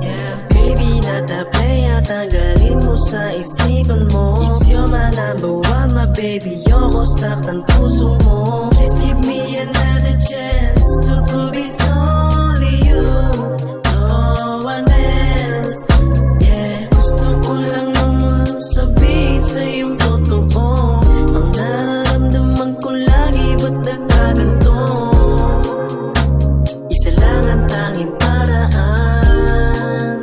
Yeah, baby, natapaya, tanggalin mo sa isipan mo. It's you're my number one, my baby, yoko saktan puso mo. Please give me another chance to prove it's only you, no one else. Yeah, gusto ko lang naman sabihin sa'yong totoo. Ang nararamdaman ko lagi, ba't nagkaganto? Isa lang ang tanging paraan,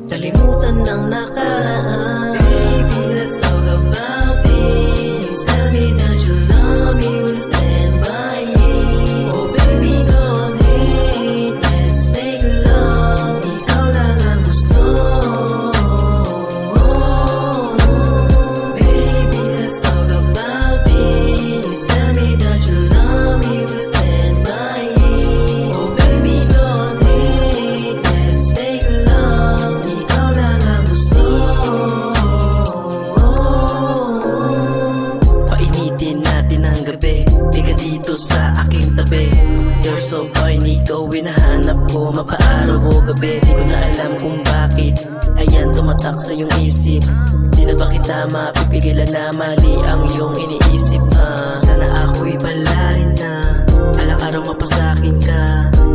kalimutan ng nakaraan. Baby, let's talk about this. Tell me that you love me, will stand by me. Oh baby, don't hate, let's make love. Ikaw lang ang gusto. Baby, let's talk about this. Tell me that you love me, will stand by me. Oh baby, don't hate, let's make love. Ikaw lang ang gusto. Painitin natin ang gabi, di ka dito sa aking tabi. You're so fine, ikaw hinahanap ko, mapaaraw o gabi. Di ko na alam kung bakit, ayan tumatak sa iyong isip. Di na ba kita mapipigilan na mali ang iyong iniisip? Sana ako'y balarin na, alang araw mapasakin ka.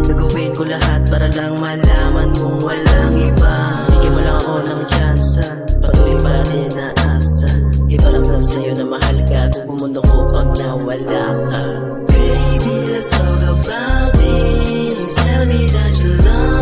Gagawin ko lahat para lang malaman mong walang iba. Bigyan mo lang ako ng tsansa, patuloy pa rin na asa. Iparamdam sa'yo na mahal ka, kung bumundo ko pag nawala ka. Baby, let's talk about this. Tell me that you love